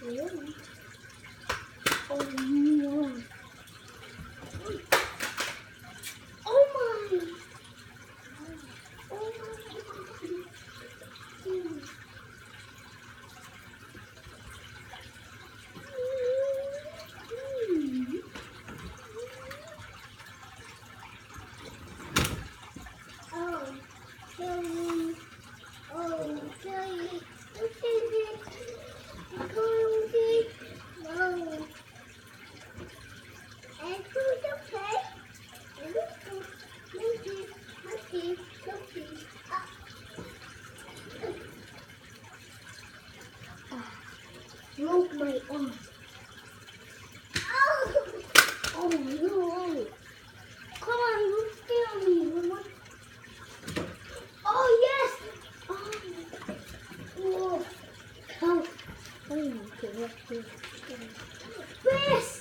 Oh no. Oh my. Oh my. Oh, Kelly. Oh, Kelly. No. And who's okay? Broke my arm. Oh, oh no. Come on, you feel me. Mama. Oh, yes. Oh, whoa. Oh, okay, let's do this.